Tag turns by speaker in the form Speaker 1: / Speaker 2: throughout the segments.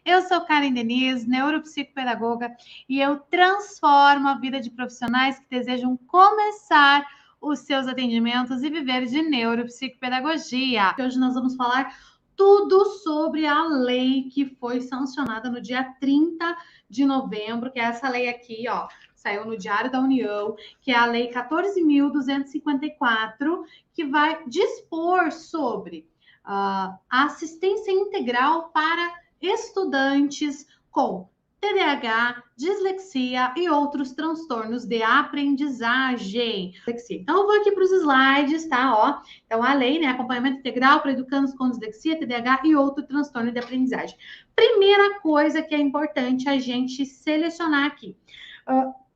Speaker 1: Eu sou Karen Denise, neuropsicopedagoga, e eu transformo a vida de profissionais que desejam começar os seus atendimentos e viver de neuropsicopedagogia. Hoje nós vamos falar tudo sobre a lei que foi sancionada no dia 30 de novembro, que é essa lei aqui, ó, saiu no Diário da União, que é a Lei 14.254, que vai dispor sobre a assistência integral para estudantes com TDAH, dislexia e outros transtornos de aprendizagem. Então, eu vou aqui para os slides, tá? Ó, então, a lei, né? Acompanhamento integral para educandos com dislexia, TDAH e outro transtorno de aprendizagem. Primeira coisa que é importante a gente selecionar aqui.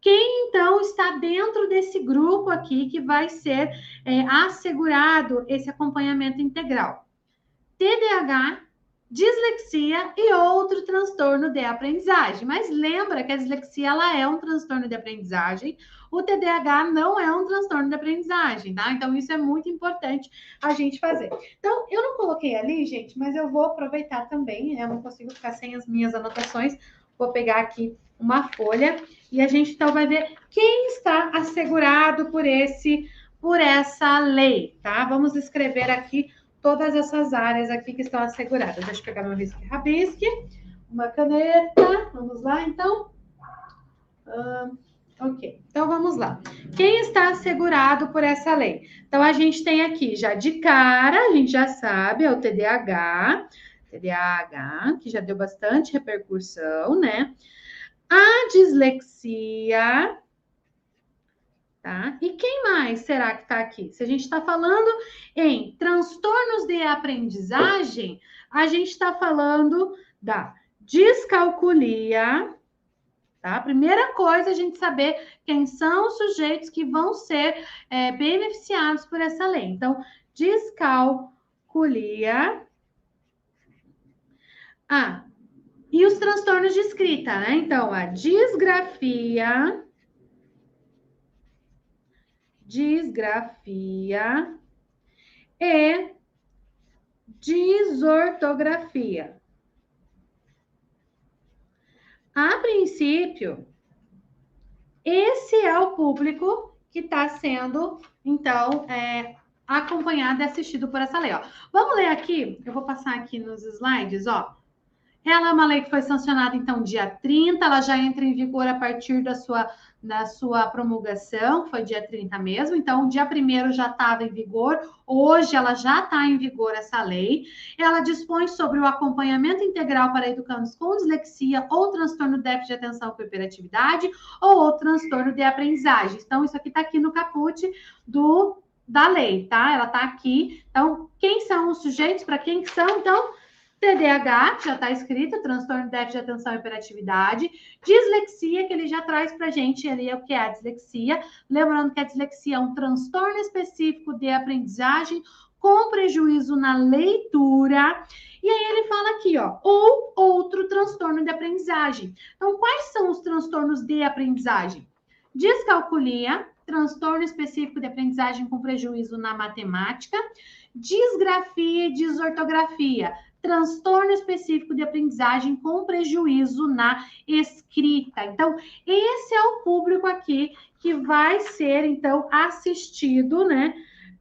Speaker 1: Quem, então, está dentro desse grupo aqui que vai ser assegurado esse acompanhamento integral? TDAH, dislexia e outro transtorno de aprendizagem. Mas lembra que a dislexia ela é um transtorno de aprendizagem, o TDAH não é um transtorno de aprendizagem, tá? Então, isso é muito importante a gente fazer. Então, eu não coloquei ali, gente, mas eu vou aproveitar também, né? Eu não consigo ficar sem as minhas anotações. Vou pegar aqui uma folha e a gente então vai ver quem está assegurado por essa lei, tá? Vamos escrever aqui todas essas áreas aqui que estão asseguradas. Deixa eu pegar meu risque-rabisque, uma caneta. Vamos lá, então? Ok, então vamos lá. Quem está assegurado por essa lei? Então, a gente tem aqui, já de cara, a gente já sabe, é o TDAH, que já deu bastante repercussão, né? A dislexia, tá? E quem mais será que está aqui? Se a gente está falando em transtornos de aprendizagem, a gente está falando da descalculia, tá? Primeira coisa, a gente saber quem são os sujeitos que vão ser beneficiados por essa lei. Então, descalculia. E os transtornos de escrita, né? Então, a disgrafia e desortografia. A princípio, esse é o público que está sendo, então, acompanhado e assistido por essa lei. Ó. Vamos ler aqui, eu vou passar aqui nos slides, ó. Ela é uma lei que foi sancionada, então, dia 30, ela já entra em vigor a partir da sua promulgação, que foi dia 30 mesmo, então, dia 1º já estava em vigor, hoje ela já está em vigor essa lei. Ela dispõe sobre o acompanhamento integral para educandos com dislexia ou transtorno de déficit de atenção com hiperatividade ou transtorno de aprendizagem. Então, isso aqui está aqui no caput da lei, tá? Ela está aqui. Então, quem são os sujeitos? Para quem que são? Então, TDAH, que já está escrito, transtorno de déficit de atenção e hiperatividade, dislexia, que ele já traz para a gente ali o que é a dislexia, lembrando que a dislexia é um transtorno específico de aprendizagem com prejuízo na leitura, e aí ele fala aqui, ó, ou outro transtorno de aprendizagem. Então, quais são os transtornos de aprendizagem? Descalculia, transtorno específico de aprendizagem com prejuízo na matemática, disgrafia e desortografia, transtorno específico de aprendizagem com prejuízo na escrita. Então, esse é o público aqui que vai ser, então, assistido, né,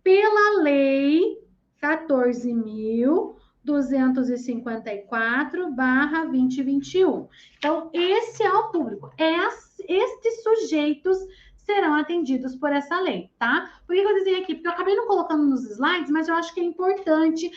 Speaker 1: pela Lei 14.254/2021. Então, esse é o público. Estes sujeitos serão atendidos por essa lei, tá? Por que eu desenhei aqui? Porque eu acabei não colocando nos slides, mas eu acho que é importante.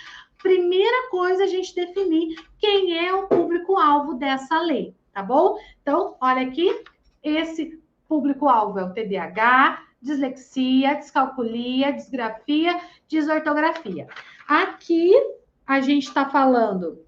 Speaker 1: Primeira coisa, a gente definir quem é o público-alvo dessa lei, tá bom? Então, olha aqui, esse público-alvo é o TDAH, dislexia, descalculia, disgrafia, desortografia. Aqui, a gente está falando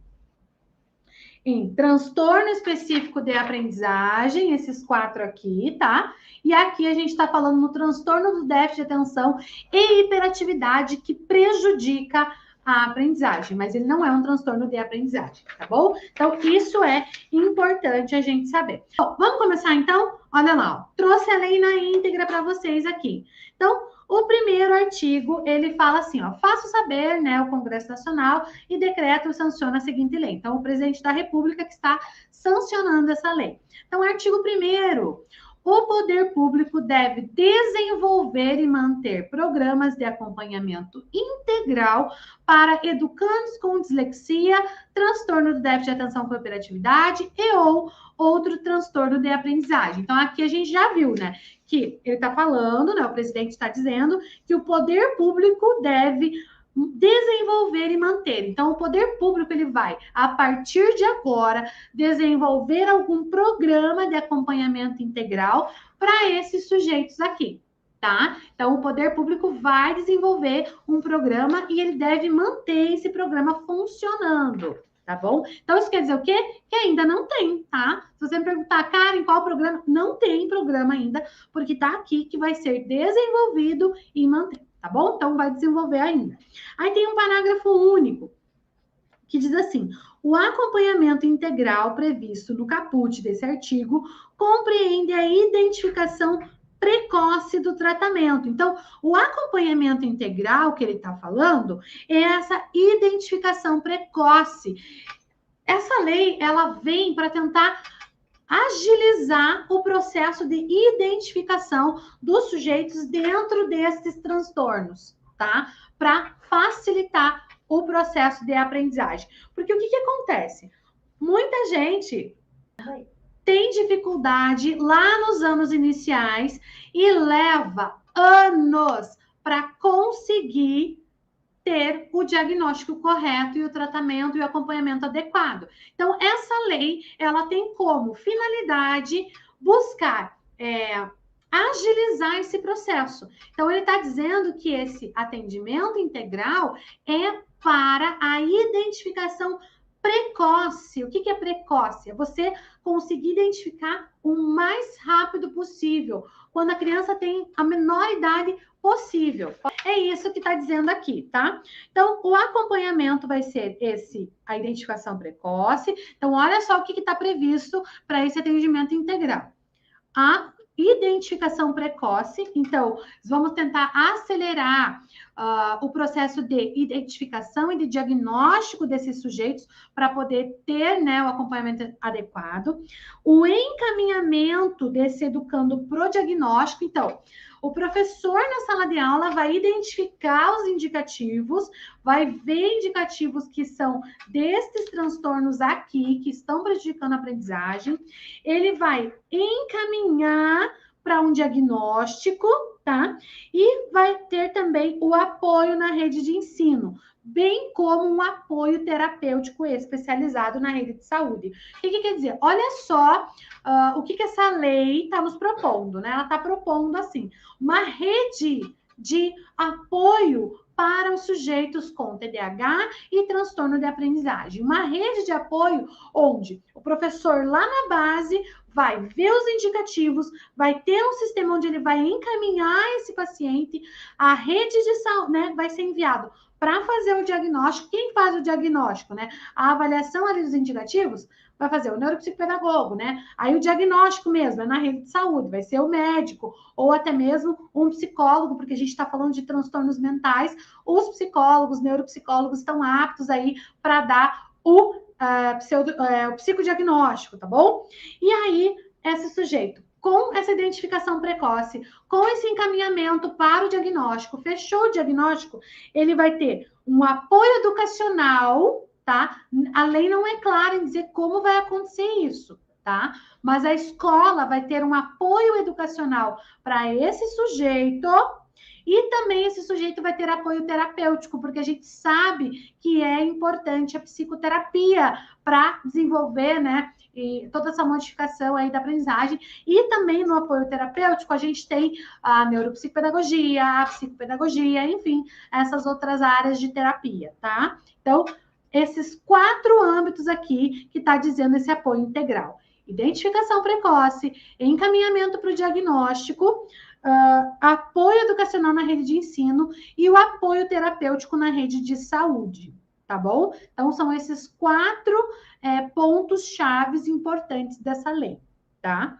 Speaker 1: em transtorno específico de aprendizagem, esses 4 aqui, tá? E aqui a gente está falando no transtorno do déficit de atenção e hiperatividade que prejudica a aprendizagem, mas ele não é um transtorno de aprendizagem, tá bom? Então, isso é importante a gente saber. Bom, vamos começar, então? Olha lá, ó, trouxe a lei na íntegra para vocês aqui. Então, O primeiro artigo, ele fala assim, ó, faço saber, né, o Congresso Nacional e decreto e sanciona a seguinte lei. Então, o presidente da República que está sancionando essa lei. Então, artigo 1º, o poder público deve desenvolver e manter programas de acompanhamento integral para educandos com dislexia, transtorno do déficit de atenção com hiperatividade e ou outro transtorno de aprendizagem. Então, aqui a gente já viu, né, que ele está falando, né, o presidente está dizendo que o poder público deve desenvolver e manter. Então, o poder público ele vai, a partir de agora, desenvolver algum programa de acompanhamento integral para esses sujeitos aqui, tá? Então, o poder público vai desenvolver um programa e ele deve manter esse programa funcionando, tá bom? Então, isso quer dizer o quê? Que ainda não tem, tá? Se você me perguntar, Karen, qual programa? Não tem programa ainda, porque tá aqui que vai ser desenvolvido e mantido, tá bom? Então, vai desenvolver ainda. Aí tem um parágrafo único, que diz assim: o acompanhamento integral previsto no caput desse artigo compreende a identificação precoce do tratamento. Então, o acompanhamento integral que ele está falando é essa identificação precoce. Essa lei, ela vem para tentar agilizar o processo de identificação dos sujeitos dentro desses transtornos, tá? Para facilitar o processo de aprendizagem. Porque o que acontece? Muita gente tem dificuldade lá nos anos iniciais e leva anos para conseguir ter o diagnóstico correto e o tratamento e o acompanhamento adequado. Então, essa lei, ela tem como finalidade buscar agilizar esse processo. Então, ele está dizendo que esse atendimento integral é para a identificação precoce. O que é precoce? É você conseguir identificar o mais rápido possível, quando a criança tem a menor idade possível. É isso que está dizendo aqui, tá? Então, o acompanhamento vai ser a identificação precoce. Então, olha só o que está previsto para esse atendimento integral. A identificação precoce, então, vamos tentar acelerar o processo de identificação e de diagnóstico desses sujeitos para poder ter, né, o acompanhamento adequado. O encaminhamento desse educando pro diagnóstico, então, o professor na sala de aula vai identificar os indicativos, vai ver indicativos que são destes transtornos aqui, que estão prejudicando a aprendizagem. Ele vai encaminhar para um diagnóstico, tá? E vai ter também o apoio na rede de ensino, bem como um apoio terapêutico especializado na rede de saúde. O que quer dizer? Olha só o que essa lei está nos propondo, né? Ela está propondo, assim, uma rede de apoio para os sujeitos com TDAH e transtorno de aprendizagem. Uma rede de apoio onde o professor lá na base vai ver os indicativos, vai ter um sistema onde ele vai encaminhar esse paciente, a rede de saúde, né, vai ser enviado para fazer o diagnóstico. Quem faz o diagnóstico, né? A avaliação ali dos indicativos vai fazer o neuropsicopedagogo, né? Aí o diagnóstico mesmo é na rede de saúde, vai ser o médico ou até mesmo um psicólogo, porque a gente está falando de transtornos mentais. Os psicólogos, neuropsicólogos estão aptos aí para dar o psicodiagnóstico, tá bom? E aí, esse sujeito, com essa identificação precoce, com esse encaminhamento para o diagnóstico, fechou o diagnóstico, ele vai ter um apoio educacional, tá? A lei não é clara em dizer como vai acontecer isso, tá? Mas a escola vai ter um apoio educacional para esse sujeito. E também esse sujeito vai ter apoio terapêutico, porque a gente sabe que é importante a psicoterapia para desenvolver, né, e toda essa modificação aí da aprendizagem. E também no apoio terapêutico a gente tem a neuropsicopedagogia, a psicopedagogia, enfim, essas outras áreas de terapia, tá? Então, esses 4 âmbitos aqui que está dizendo esse apoio integral: identificação precoce, encaminhamento para o diagnóstico, apoio educacional na rede de ensino e o apoio terapêutico na rede de saúde, tá bom? Então, são esses 4 pontos chaves importantes dessa lei, tá?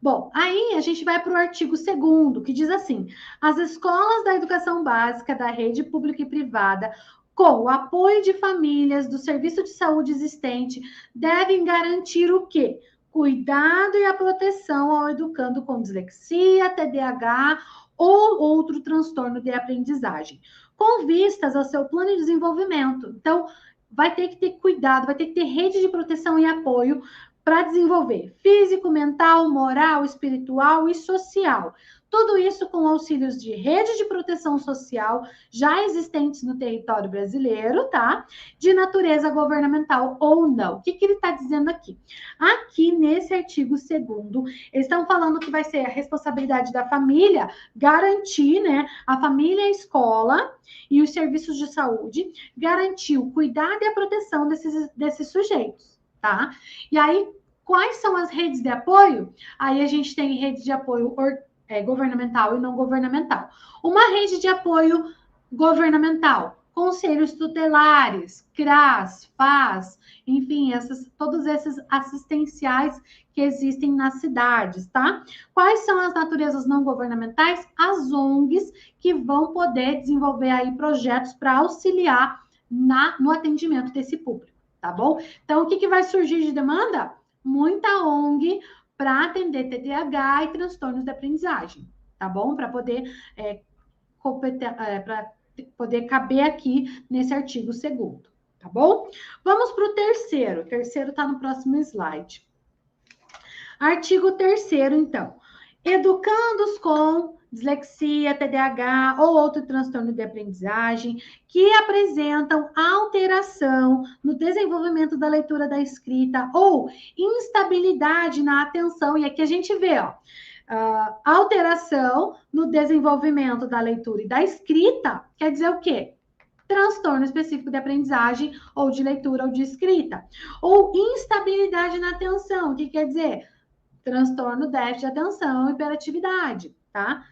Speaker 1: Bom, aí a gente vai para o artigo 2º, que diz assim: as escolas da educação básica da rede pública e privada, com o apoio de famílias do serviço de saúde existente, devem garantir o quê? Cuidado e a proteção ao educando com dislexia, TDAH ou outro transtorno de aprendizagem, com vistas ao seu plano de desenvolvimento. Então, vai ter que ter cuidado, vai ter que ter rede de proteção e apoio para desenvolver físico, mental, moral, espiritual e social. Tudo isso com auxílios de rede de proteção social já existentes no território brasileiro, tá? De natureza governamental ou não. O que ele está dizendo aqui? Aqui, nesse artigo 2º, eles estão falando que vai ser a responsabilidade da família garantir, né? A família, a escola e os serviços de saúde garantir o cuidado e a proteção desses sujeitos, tá? E aí, quais são as redes de apoio? Aí a gente tem rede de apoio governamental e não governamental. Uma rede de apoio governamental, conselhos tutelares, CRAS, FAS, enfim, todos esses assistenciais que existem nas cidades, tá? Quais são as naturezas não governamentais? As ONGs que vão poder desenvolver aí projetos para auxiliar no atendimento desse público, tá bom? Então, o que vai surgir de demanda? Muita ONG para atender TDAH e transtornos de aprendizagem, tá bom? Para poder poder caber aqui nesse artigo 2º, tá bom? Vamos para o terceiro. O terceiro está no próximo slide. Artigo 3º, então. Educandos com dislexia, TDAH ou outro transtorno de aprendizagem que apresentam alteração no desenvolvimento da leitura da escrita ou instabilidade na atenção. E aqui a gente vê, ó, alteração no desenvolvimento da leitura e da escrita, quer dizer o quê? Transtorno específico de aprendizagem ou de leitura ou de escrita. Ou instabilidade na atenção, o que quer dizer? Transtorno, déficit de atenção, hiperatividade, tá?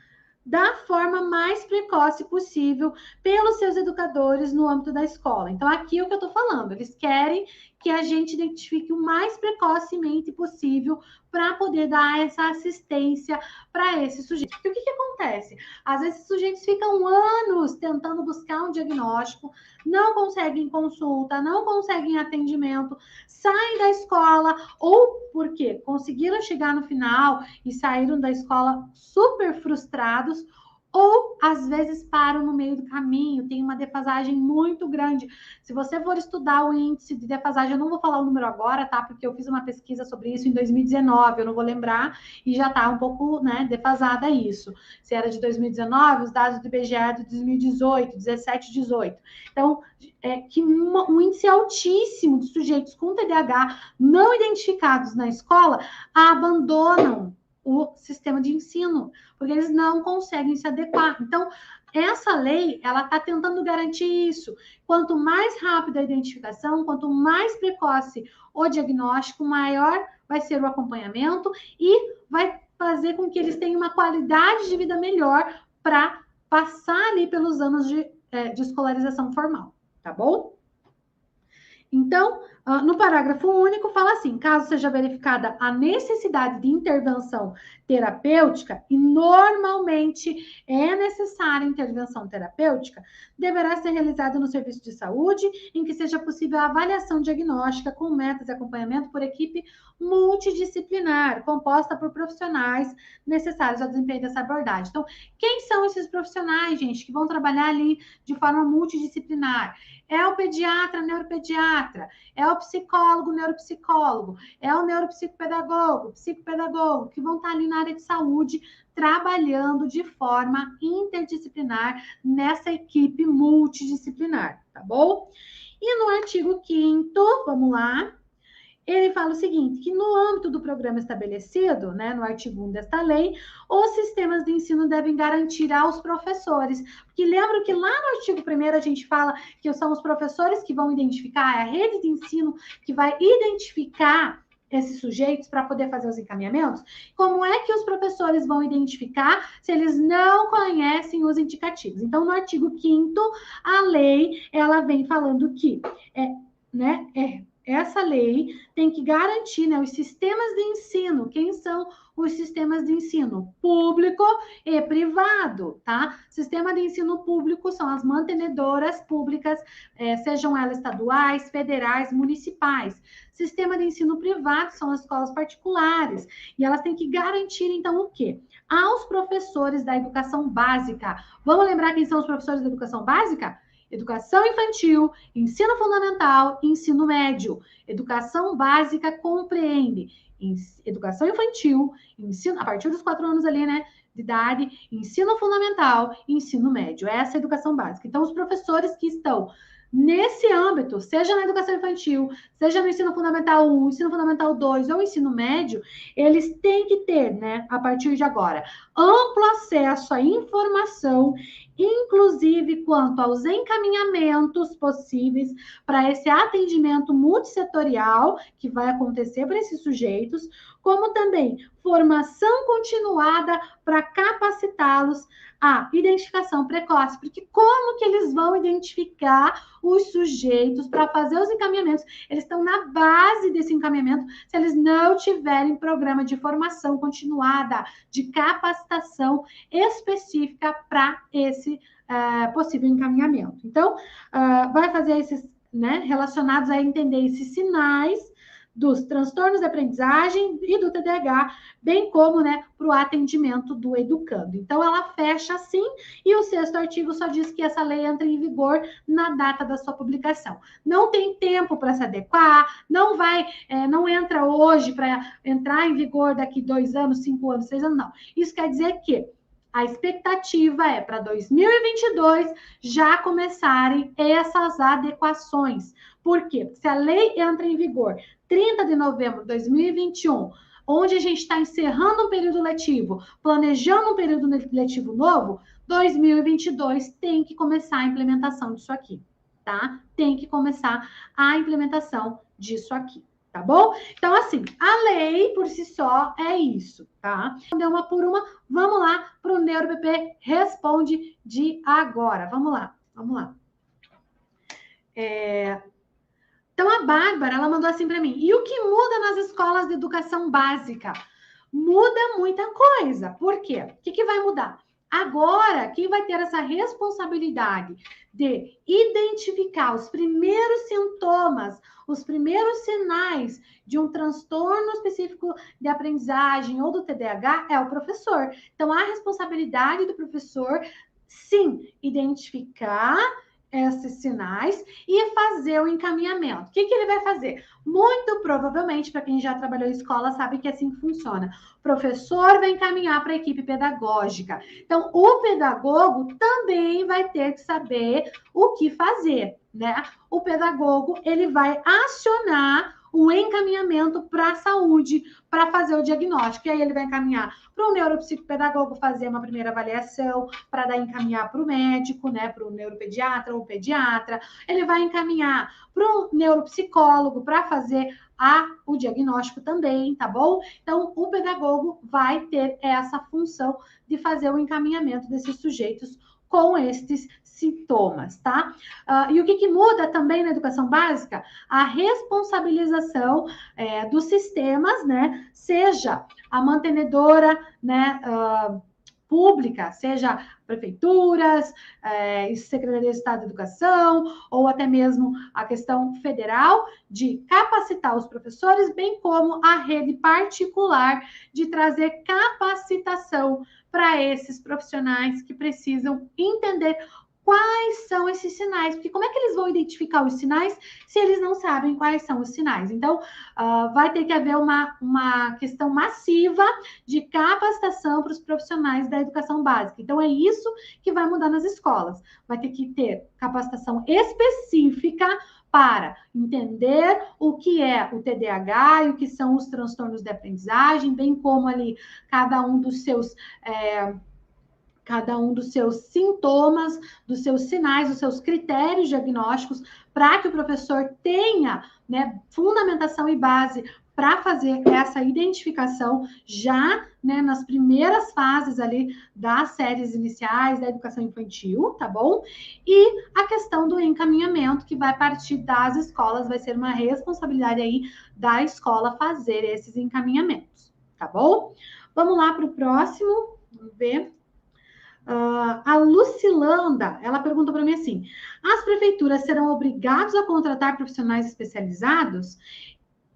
Speaker 1: Da forma mais precoce possível pelos seus educadores no âmbito da escola. Então, aqui é o que eu estou falando, eles querem que a gente identifique o mais precocemente possível para poder dar essa assistência para esse sujeito. Porque o que acontece? Às vezes, esses sujeitos ficam anos tentando buscar um diagnóstico, não conseguem consulta, não conseguem atendimento, saem da escola, ou porque conseguiram chegar no final e saíram da escola super frustrados, ou às vezes param no meio do caminho, tem uma defasagem muito grande. Se você for estudar o índice de defasagem, eu não vou falar o número agora, tá? Porque eu fiz uma pesquisa sobre isso em 2019, eu não vou lembrar, e já tá um pouco, né, defasada isso. Se era de 2019, os dados do IBGE é de 2018, 17, 18. Então, um índice altíssimo de sujeitos com TDAH não identificados na escola abandonam o sistema de ensino, porque eles não conseguem se adequar. Então, essa lei, ela está tentando garantir isso. Quanto mais rápida a identificação, quanto mais precoce o diagnóstico, maior vai ser o acompanhamento e vai fazer com que eles tenham uma qualidade de vida melhor para passar ali pelos anos de escolarização formal, tá bom? Então, no parágrafo único, fala assim: caso seja verificada a necessidade de intervenção terapêutica, e normalmente é necessária intervenção terapêutica, deverá ser realizada no serviço de saúde, em que seja possível a avaliação diagnóstica com metas de acompanhamento por equipe multidisciplinar, composta por profissionais necessários ao desempenho dessa abordagem. Então, quem são esses profissionais, gente, que vão trabalhar ali de forma multidisciplinar? É o pediatra, neuropediatra, é o psicólogo, neuropsicólogo, é o neuropsicopedagogo, psicopedagogo, que vão estar ali na área de saúde, trabalhando de forma interdisciplinar nessa equipe multidisciplinar, tá bom? E no artigo 5º, vamos lá, ele fala o seguinte, que no âmbito do programa estabelecido, né, no artigo 1 desta lei, os sistemas de ensino devem garantir aos professores, porque lembra que lá no artigo 1º a gente fala que são os professores que vão identificar, é a rede de ensino que vai identificar esses sujeitos para poder fazer os encaminhamentos? Como é que os professores vão identificar se eles não conhecem os indicativos? Então, no artigo 5º, a lei, ela vem falando que essa lei tem que garantir, né, os sistemas de ensino. Quem são os sistemas de ensino? Público e privado, tá? Sistema de ensino público são as mantenedoras públicas, sejam elas estaduais, federais, municipais. Sistema de ensino privado são as escolas particulares. E elas têm que garantir, então, o quê? Aos professores da educação básica. Vamos lembrar quem são os professores da educação básica? Educação infantil, ensino fundamental e ensino médio. Educação básica compreende educação infantil, ensino a partir dos 4 anos ali, né, de idade, ensino fundamental e ensino médio. Essa é a educação básica. Então, os professores que estão nesse âmbito, seja na educação infantil, seja no ensino fundamental 1, ensino fundamental 2 ou ensino médio, eles têm que ter, né, a partir de agora, amplo acesso à informação, inclusive quanto aos encaminhamentos possíveis para esse atendimento multissetorial que vai acontecer para esses sujeitos, como também formação continuada para capacitá-los à identificação precoce, porque como que eles vão identificar os sujeitos para fazer os encaminhamentos? Eles estão na base desse encaminhamento se eles não tiverem programa de formação continuada, de capacitação específica para esse possível encaminhamento. Então, vai fazer esses, né, relacionados a entender esses sinais dos transtornos de aprendizagem e do TDAH, bem como, né, para o atendimento do educando. Então, ela fecha assim, e o 6º artigo só diz que essa lei entra em vigor na data da sua publicação. Não tem tempo para se adequar, não entra hoje para entrar em vigor daqui 2 anos, 5 anos, 6 anos, não. Isso quer dizer que a expectativa é para 2022 já começarem essas adequações. Por quê? Porque se a lei entra em vigor 30 de novembro de 2021, onde a gente está encerrando um período letivo, planejando um período letivo novo, 2022 tem que começar a implementação disso aqui, tá? Tem que começar a implementação disso aqui. Tá bom? Então, assim, a lei por si só é isso, tá? Deu uma por uma, vamos lá para o NeuroPP Responde de agora. Vamos lá. Então, a Bárbara, ela mandou assim para mim. E o que muda nas escolas de educação básica? Muda muita coisa. Por quê? O que vai mudar? Agora, quem vai ter essa responsabilidade de identificar os primeiros sintomas, os primeiros sinais de um transtorno específico de aprendizagem ou do TDAH é o professor. Então, a responsabilidade do professor, sim, identificar esses sinais e fazer o encaminhamento. O que ele vai fazer? Muito provavelmente, para quem já trabalhou em escola, sabe que assim funciona. O professor vai encaminhar para a equipe pedagógica. Então, o pedagogo também vai ter que saber o que fazer, né? O pedagogo, ele vai acionar o encaminhamento para a saúde, para fazer o diagnóstico. E aí ele vai encaminhar para o neuropsicopedagogo fazer uma primeira avaliação, para daí encaminhar para o médico, né, para o neuropediatra ou pediatra. Ele vai encaminhar para o neuropsicólogo para fazer o diagnóstico também, tá bom? Então, o pedagogo vai ter essa função de fazer o encaminhamento desses sujeitos com estes sintomas, tá? E o que muda também na educação básica? A responsabilização dos sistemas, né? Seja a mantenedora, né? Pública, seja prefeituras, Secretaria de Estado de Educação, ou até mesmo a questão federal de capacitar os professores, bem como a rede particular de trazer capacitação para esses profissionais que precisam entender quais são esses sinais, porque como é que eles vão identificar os sinais se eles não sabem quais são os sinais? Então, vai ter que haver uma questão massiva de capacitação para os profissionais da educação básica. Então, é isso que vai mudar nas escolas. Vai ter que ter capacitação específica para entender o que é o TDAH e o que são os transtornos de aprendizagem, bem como ali cada um dos seus sintomas, dos seus sinais, dos seus critérios diagnósticos, para que o professor tenha, né, fundamentação e base para fazer essa identificação já, né, nas primeiras fases ali das séries iniciais da educação infantil, tá bom? E a questão do encaminhamento, que vai partir das escolas, vai ser uma responsabilidade aí da escola fazer esses encaminhamentos, tá bom? Vamos lá para o próximo, vamos ver. A Lucilanda, ela pergunta para mim assim: as prefeituras serão obrigadas a contratar profissionais especializados?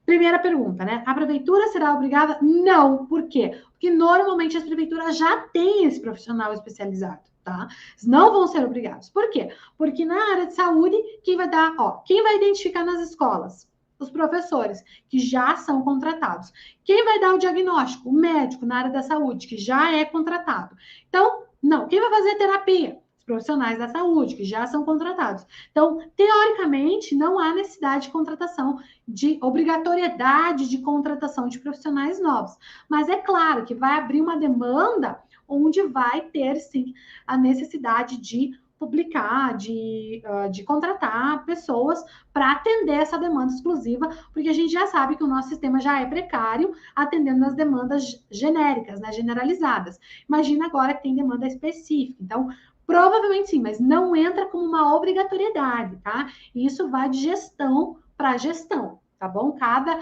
Speaker 1: Primeira pergunta, né? A prefeitura será obrigada? Não. Por quê? Porque normalmente as prefeituras já têm esse profissional especializado, tá? Eles não vão ser obrigados. Por quê? Porque na área de saúde, quem vai dar, ó, quem vai identificar nas escolas? Os professores, que já são contratados. Quem vai dar o diagnóstico? O médico na área da saúde, que já é contratado. Então, não. Quem vai fazer terapia? Os profissionais da saúde, que já são contratados. Então, teoricamente, não há necessidade de contratação, de obrigatoriedade de contratação de profissionais novos. Mas é claro que vai abrir uma demanda onde vai ter, sim, a necessidade de publicar, de contratar pessoas para atender essa demanda exclusiva, porque a gente já sabe que o nosso sistema já é precário, atendendo as demandas genéricas, né, generalizadas. Imagina agora que tem demanda específica. Então, provavelmente sim, mas não entra como uma obrigatoriedade, tá? E isso vai de gestão para gestão, tá bom? Cada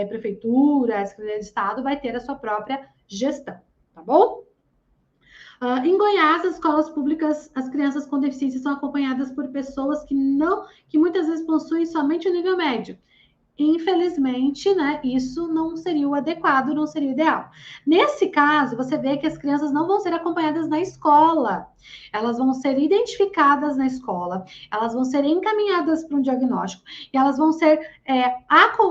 Speaker 1: prefeitura, Secretaria de Estado vai ter a sua própria gestão, tá bom? Em Goiás, as escolas públicas, as crianças com deficiência são acompanhadas por pessoas que muitas vezes possuem somente o nível médio. Infelizmente, né, isso não seria o adequado, não seria o ideal. Nesse caso, você vê que as crianças não vão ser acompanhadas na escola. Elas vão ser identificadas na escola, elas vão ser encaminhadas para um diagnóstico e elas vão ser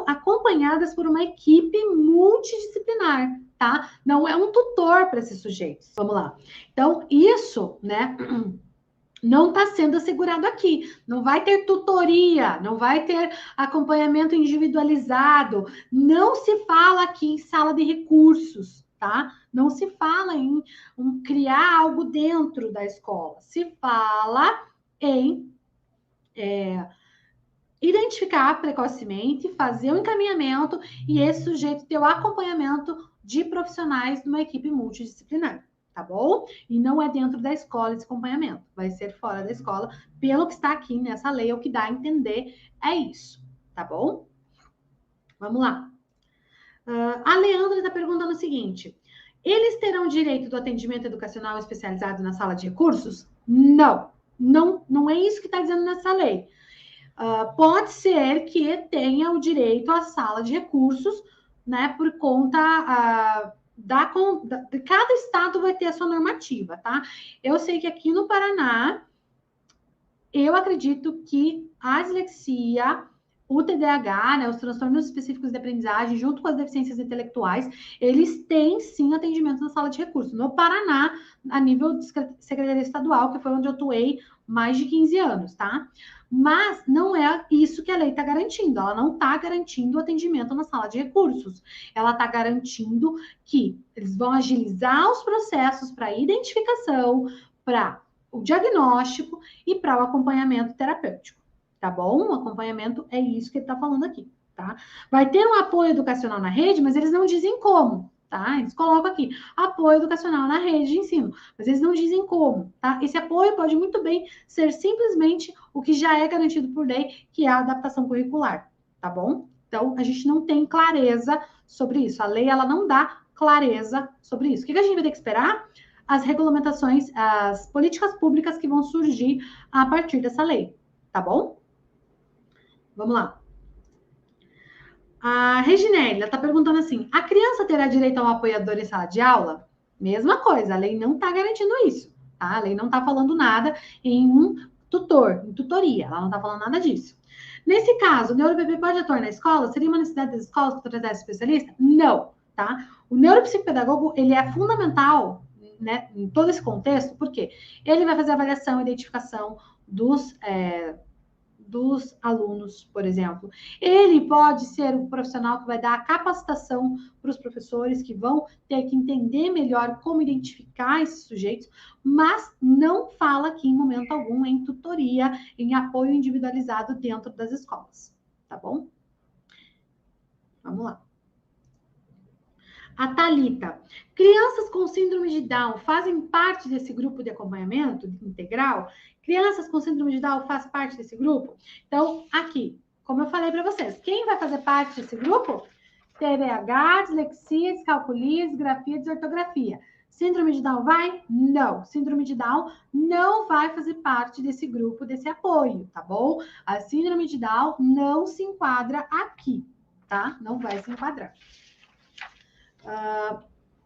Speaker 1: acompanhadas por uma equipe multidisciplinar, tá? Não é um tutor para esses sujeitos. Vamos lá. Então, isso, né? Não está sendo assegurado aqui. Não vai ter tutoria, não vai ter acompanhamento individualizado. Não se fala aqui em sala de recursos, tá? Não se fala em criar algo dentro da escola. Se fala em identificar precocemente, fazer o encaminhamento e esse sujeito ter o acompanhamento de profissionais numa equipe multidisciplinar, tá bom? E não é dentro da escola esse acompanhamento, vai ser fora da escola, pelo que está aqui nessa lei, é o que dá a entender é isso, tá bom? Vamos lá. A Leandra está perguntando o seguinte: eles terão direito do atendimento educacional especializado na sala de recursos? Não, não é isso que está dizendo nessa lei. Pode ser que tenha o direito à sala de recursos, né, por conta de cada estado vai ter a sua normativa, tá? Eu sei que aqui no Paraná, eu acredito que a dislexia, o TDAH, né, os transtornos específicos de aprendizagem, junto com as deficiências intelectuais, eles têm sim atendimento na sala de recursos. No Paraná, a nível de Secretaria Estadual, que foi onde eu atuei mais de 15 anos, tá? Mas não é isso que a lei está garantindo. Ela não está garantindo o atendimento na sala de recursos. Ela está garantindo que eles vão agilizar os processos para identificação, para o diagnóstico e para o acompanhamento terapêutico, tá bom? O acompanhamento é isso que ele está falando aqui, tá? Vai ter um apoio educacional na rede, mas eles não dizem como, tá? Eles colocam aqui, apoio educacional na rede de ensino, mas eles não dizem como, tá? Esse apoio pode muito bem ser simplesmente o que já é garantido por lei, que é a adaptação curricular, tá bom? Então, a gente não tem clareza sobre isso. A lei, ela não dá clareza sobre isso. O que a gente vai ter que esperar? As regulamentações, as políticas públicas que vão surgir a partir dessa lei, tá bom? Vamos lá. A Reginelli, ela está perguntando assim: a criança terá direito a um apoiador em sala de aula? Mesma coisa, a lei não está garantindo isso, tá? A lei não está falando nada em um tutor, em tutoria, ela não está falando nada disso. Nesse caso, o neuroBP pode atuar na escola? Seria uma necessidade das escolas contratar especialista? Não, tá? O neuropsicopedagogo, ele é fundamental, né, em todo esse contexto, porque ele vai fazer avaliação, identificação dos alunos, por exemplo. Ele pode ser o profissional que vai dar a capacitação para os professores que vão ter que entender melhor como identificar esses sujeitos, mas não fala aqui em momento algum em tutoria, em apoio individualizado dentro das escolas, tá bom? Vamos lá. A Thalita. Crianças com síndrome de Down fazem parte desse grupo de acompanhamento integral? Crianças com síndrome de Down fazem parte desse grupo? Então, aqui, como eu falei para vocês, quem vai fazer parte desse grupo? TDAH, dislexia, descalculia, desgrafia, desortografia. Síndrome de Down vai? Não. Síndrome de Down não vai fazer parte desse grupo, desse apoio, tá bom? A síndrome de Down não se enquadra aqui, tá? Não vai se enquadrar.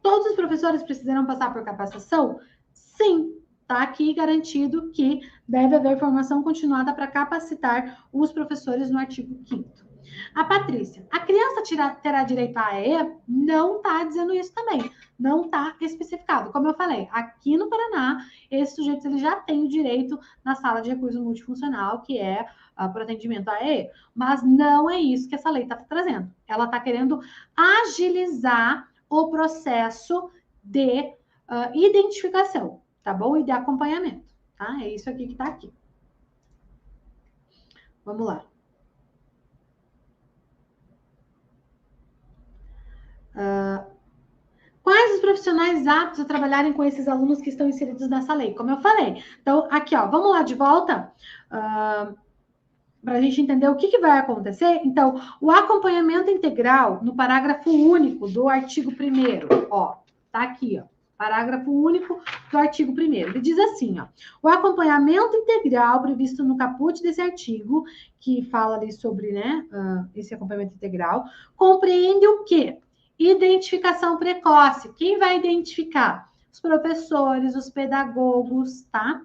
Speaker 1: Todos os professores precisarão passar por capacitação? Sim, está aqui garantido que deve haver formação continuada para capacitar os professores no artigo 5º. A Patrícia, a criança terá direito à AE? Não está dizendo isso também. Não está especificado. Como eu falei, aqui no Paraná, esses sujeitos eles já têm o direito na sala de recurso multifuncional, que é para atendimento à AE. Mas não é isso que essa lei está trazendo. Ela está querendo agilizar o processo de identificação, tá bom? E de acompanhamento, tá? É isso aqui que está aqui. Vamos lá. Quais os profissionais aptos a trabalharem com esses alunos que estão inseridos nessa lei? Como eu falei. Então, aqui, ó, vamos lá de volta para a gente entender o que vai acontecer. Então, o acompanhamento integral, no parágrafo único do artigo 1º, ó, tá aqui, ó, parágrafo único do artigo 1º. Ele diz assim, ó, o acompanhamento integral previsto no caput desse artigo, que fala ali sobre, né, esse acompanhamento integral, compreende o quê? Identificação precoce. Quem vai identificar? Os professores, os pedagogos, tá?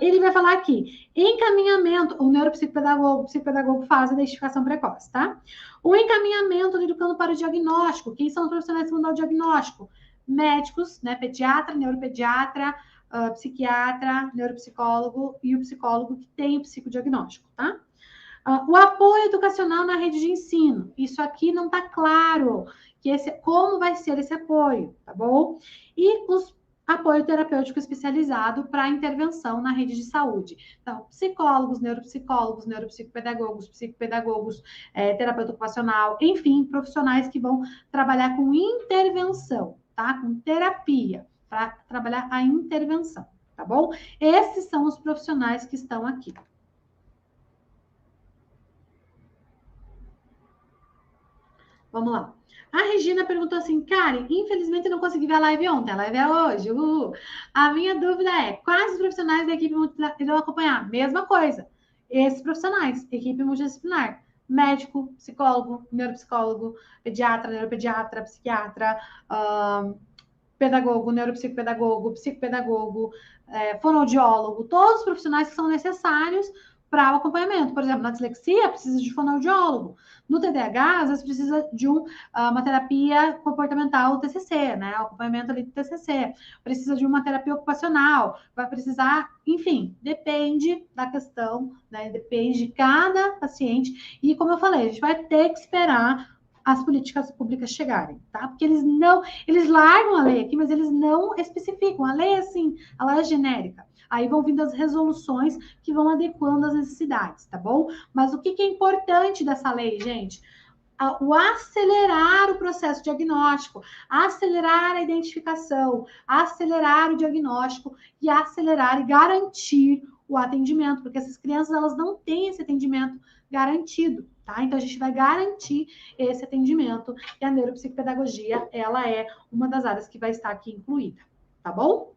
Speaker 1: Ele vai falar aqui, encaminhamento, o neuropsicopedagogo, o psicopedagogo faz a identificação precoce, tá? O encaminhamento do educando para o diagnóstico. Quem são os profissionais que vão dar o diagnóstico? Médicos, né? Pediatra, neuropediatra, psiquiatra, neuropsicólogo e o psicólogo que tem o psicodiagnóstico, tá? O apoio educacional na rede de ensino. Isso aqui não está claro como vai ser esse apoio, tá bom? E os apoio terapêutico especializado para intervenção na rede de saúde. Então, psicólogos, neuropsicopedagogos, psicopedagogos, terapeuta ocupacional, enfim, profissionais que vão trabalhar com intervenção, tá? Com terapia, para trabalhar a intervenção, tá bom? Esses são os profissionais que estão aqui. Vamos lá. A Regina perguntou assim, Karen, infelizmente eu não consegui ver a live ontem, a live é hoje. A minha dúvida é, quais os profissionais da equipe multidisciplinar irão acompanhar? Mesma coisa. Esses profissionais, equipe multidisciplinar. Médico, psicólogo, neuropsicólogo, pediatra, neuropediatra, psiquiatra, pedagogo, neuropsicopedagogo, psicopedagogo, fonoaudiólogo, todos os profissionais que são necessários para o acompanhamento. Por exemplo, na dislexia, precisa de fonoaudiólogo. No TDAH, às vezes precisa de uma terapia comportamental TCC, né? O acompanhamento ali do TCC. Precisa de uma terapia ocupacional. Vai precisar, enfim, depende da questão, né? Depende de cada paciente. E, como eu falei, a gente vai ter que esperar as políticas públicas chegarem, tá? Porque eles largam a lei aqui, mas eles não especificam. A lei é assim, ela é genérica. Aí vão vindo as resoluções que vão adequando às necessidades, tá bom? Mas o que é importante dessa lei, gente? O acelerar o processo diagnóstico, acelerar a identificação, acelerar o diagnóstico e acelerar e garantir o atendimento, porque essas crianças elas não têm esse atendimento garantido, tá? Então a gente vai garantir esse atendimento e a neuropsicopedagogia, ela é uma das áreas que vai estar aqui incluída, tá bom?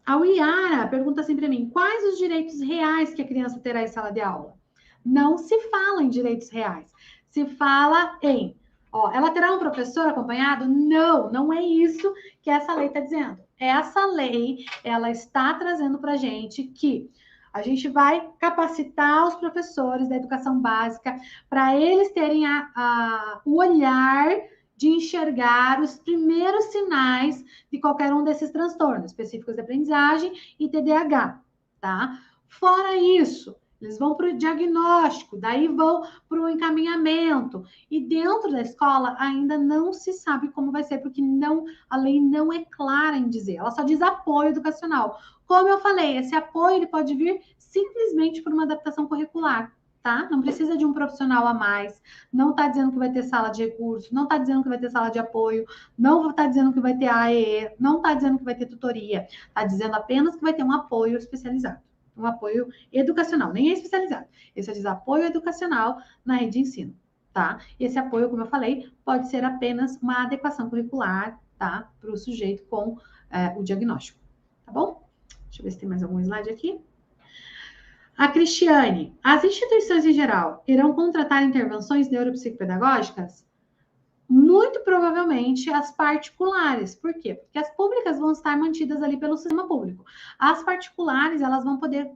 Speaker 1: A Uiara pergunta assim para mim, quais os direitos reais que a criança terá em sala de aula? Não se fala em direitos reais, se fala em, ela terá um professor acompanhado? Não, não é isso que essa lei está dizendo. Essa lei, ela está trazendo para a gente que a gente vai capacitar os professores da educação básica para eles terem o olhar de enxergar os primeiros sinais de qualquer um desses transtornos específicos de aprendizagem e TDAH, tá? Fora isso, eles vão para o diagnóstico, daí vão para o encaminhamento. E dentro da escola ainda não se sabe como vai ser, porque a lei não é clara em dizer. Ela só diz apoio educacional. Como eu falei, esse apoio ele pode vir simplesmente por uma adaptação curricular, tá? Não precisa de um profissional a mais, não está dizendo que vai ter sala de recursos, não está dizendo que vai ter sala de apoio, não está dizendo que vai ter AEE, não está dizendo que vai ter tutoria, está dizendo apenas que vai ter um apoio especializado, um apoio educacional, nem é especializado, esse diz apoio educacional na rede de ensino, tá? Esse apoio, como eu falei, pode ser apenas uma adequação curricular, tá? Para o sujeito com o diagnóstico, tá bom? Deixa eu ver se tem mais algum slide aqui. A Cristiane, as instituições em geral irão contratar intervenções neuropsicopedagógicas? Muito provavelmente as particulares. Por quê? Porque as públicas vão estar mantidas ali pelo sistema público. As particulares, elas vão poder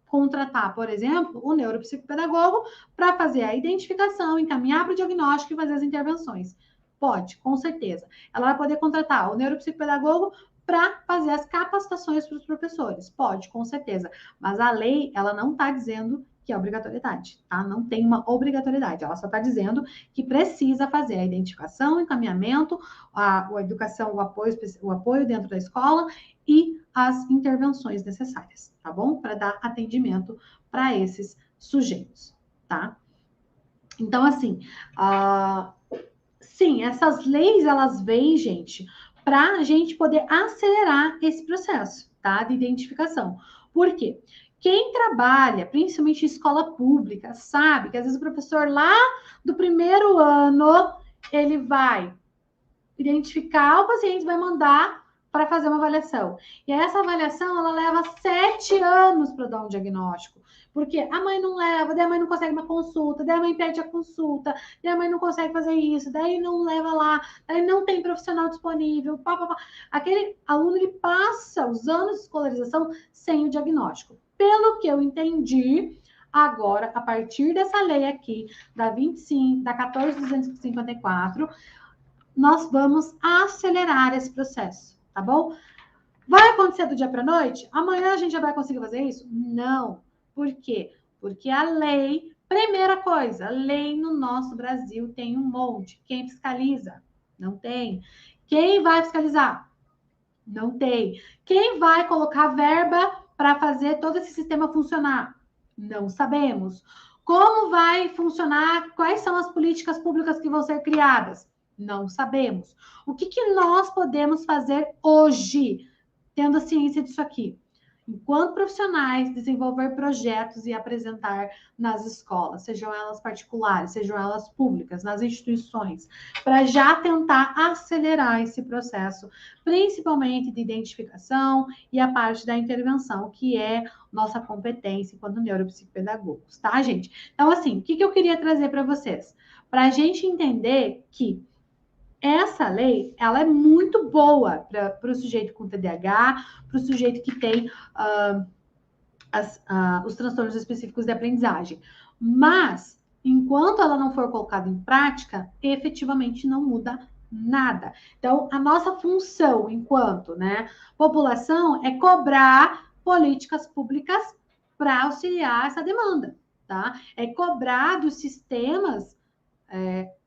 Speaker 1: contratar, por exemplo, o neuropsicopedagogo para fazer a identificação, encaminhar para o diagnóstico e fazer as intervenções. Pode, com certeza. Ela vai poder contratar o neuropsicopedagogo para fazer as capacitações para os professores. Pode, com certeza. Mas a lei, ela não está dizendo que é obrigatoriedade, tá? Não tem uma obrigatoriedade. Ela só está dizendo que precisa fazer a identificação, o encaminhamento, a educação, o apoio dentro da escola e as intervenções necessárias, tá bom? Para dar atendimento para esses sujeitos, tá? Então, assim, sim, essas leis, elas vêm, gente, para a gente poder acelerar esse processo, tá? De identificação. Por quê? Quem trabalha, principalmente em escola pública, sabe que às vezes o professor lá do primeiro ano, ele vai identificar o paciente, vai mandar para fazer uma avaliação. E essa avaliação, ela leva 7 anos para dar um diagnóstico. Porque a mãe não leva, daí a mãe não consegue uma consulta, daí a mãe perde a consulta, daí a mãe não consegue fazer isso, daí não leva lá, daí não tem profissional disponível, pá, pá, pá. Aquele aluno, ele passa os anos de escolarização sem o diagnóstico. Pelo que eu entendi, agora, a partir dessa lei aqui, da 25, da 14.254, nós vamos acelerar esse processo, tá bom? Vai acontecer do dia para a noite? Amanhã a gente já vai conseguir fazer isso? Não. Por quê? Porque a lei, primeira coisa, a lei no nosso Brasil tem um monte. Quem fiscaliza? Não tem. Quem vai fiscalizar? Não tem. Quem vai colocar verba para fazer todo esse sistema funcionar? Não sabemos. Como vai funcionar? Quais são as políticas públicas que vão ser criadas? Não sabemos. O que nós podemos fazer hoje, tendo a ciência disso aqui? Enquanto profissionais, desenvolver projetos e apresentar nas escolas, sejam elas particulares, sejam elas públicas, nas instituições, para já tentar acelerar esse processo, principalmente de identificação e a parte da intervenção, que é nossa competência enquanto neuropsicopedagogos, tá, gente? Então, assim, o que eu queria trazer para vocês? Para a gente entender que essa lei, ela é muito boa para o sujeito com TDAH, para o sujeito que tem os transtornos específicos de aprendizagem. Mas, enquanto ela não for colocada em prática, efetivamente não muda nada. Então, a nossa função enquanto, né, população é cobrar políticas públicas para auxiliar essa demanda, tá? É cobrar dos sistemas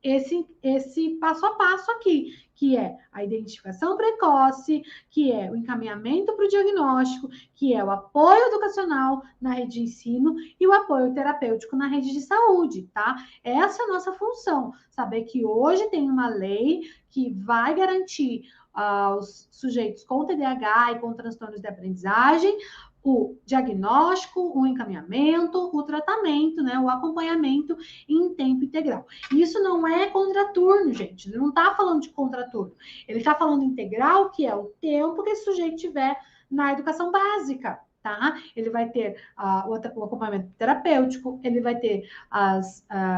Speaker 1: esse passo a passo aqui, que é a identificação precoce, que é o encaminhamento para o diagnóstico, que é o apoio educacional na rede de ensino e o apoio terapêutico na rede de saúde, tá? Essa é a nossa função, saber que hoje tem uma lei que vai garantir aos sujeitos com TDAH e com transtornos de aprendizagem o diagnóstico, o encaminhamento, o tratamento, né, o acompanhamento em tempo integral. Isso não é contraturno, gente. Ele não está falando de contraturno. Ele está falando integral, que é o tempo que esse sujeito tiver na educação básica, tá? Ele vai ter o acompanhamento terapêutico, ele vai ter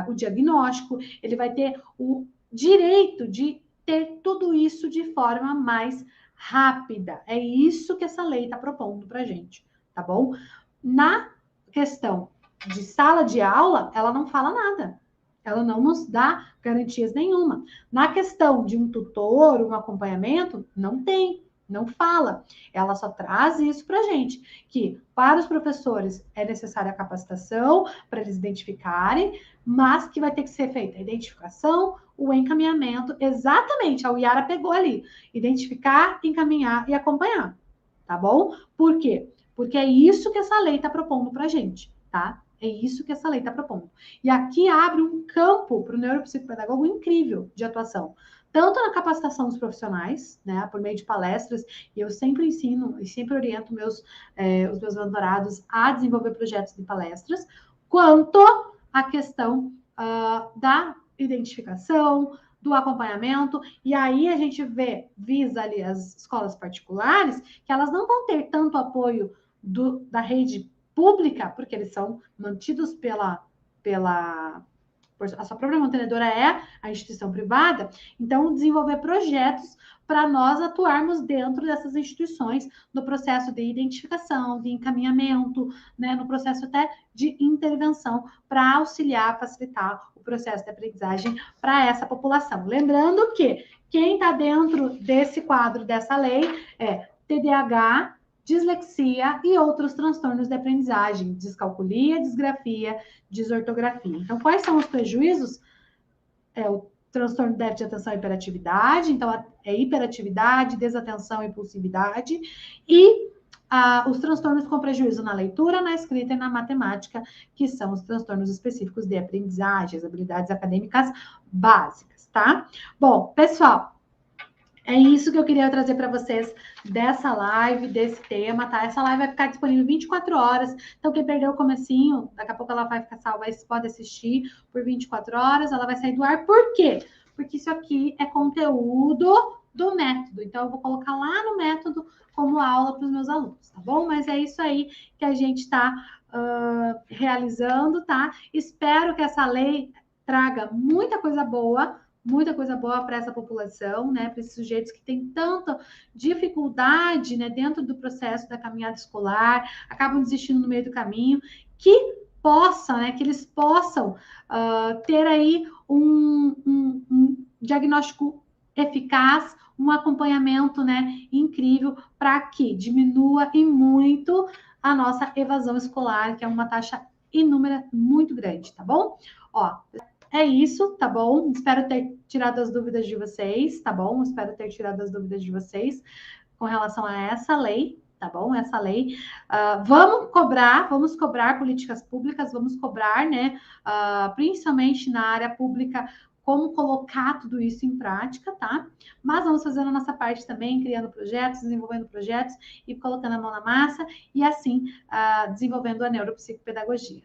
Speaker 1: o diagnóstico, ele vai ter o direito de ter tudo isso de forma mais rápida. É isso que essa lei está propondo para a gente, tá bom? Na questão de sala de aula, ela não fala nada. Ela não nos dá garantias nenhuma. Na questão de um tutor, um acompanhamento, não tem, não fala. Ela só traz isso para a gente, que para os professores é necessária a capacitação para eles identificarem, mas que vai ter que ser feita a identificação, o encaminhamento, exatamente, a Yara pegou ali, identificar, encaminhar e acompanhar, tá bom? Por quê? Porque é isso que essa lei está propondo para a gente, tá? É isso que essa lei está propondo. E aqui abre um campo para o neuropsicopedagogo incrível de atuação. Tanto na capacitação dos profissionais, né, por meio de palestras, e eu sempre ensino e sempre oriento os meus mentorados a desenvolver projetos de palestras, quanto a questão da identificação, do acompanhamento, e aí a gente visa ali as escolas particulares, que elas não vão ter tanto apoio da rede pública, porque eles são mantidos a sua própria mantenedora é a instituição privada, então desenvolver projetos para nós atuarmos dentro dessas instituições no processo de identificação, de encaminhamento, né, no processo até de intervenção para auxiliar, facilitar o processo de aprendizagem para essa população. Lembrando que quem está dentro desse quadro dessa lei é TDAH, dislexia e outros transtornos de aprendizagem, descalculia, disgrafia, desortografia. Então, quais são os prejuízos? O transtorno de déficit de atenção e hiperatividade, então é hiperatividade, desatenção e impulsividade, e os transtornos com prejuízo na leitura, na escrita e na matemática, que são os transtornos específicos de aprendizagem, as habilidades acadêmicas básicas, tá? Bom, pessoal, é isso que eu queria trazer para vocês dessa live, desse tema, tá? Essa live vai ficar disponível 24 horas. Então, quem perdeu o comecinho, daqui a pouco ela vai ficar salva, aí você pode assistir por 24 horas. Ela vai sair do ar. Por quê? Porque isso aqui é conteúdo do método. Então, eu vou colocar lá no método como aula para os meus alunos, tá bom? Mas é isso aí que a gente está realizando, tá? Espero que essa lei traga muita coisa boa para essa população, né, para esses sujeitos que têm tanta dificuldade, né, dentro do processo da caminhada escolar, acabam desistindo no meio do caminho, que eles possam ter aí um diagnóstico eficaz, um acompanhamento, né, incrível, para que diminua e muito a nossa evasão escolar, que é uma taxa inúmera muito grande, tá bom? Ó, é isso, tá bom? Espero ter tirado as dúvidas de vocês, tá bom? Espero ter tirado as dúvidas de vocês com relação a essa lei, tá bom? Essa lei. Vamos cobrar políticas públicas, vamos cobrar, né? Principalmente na área pública, como colocar tudo isso em prática, tá? Mas vamos fazendo a nossa parte também, criando projetos, desenvolvendo projetos e colocando a mão na massa e assim desenvolvendo a neuropsicopedagogia.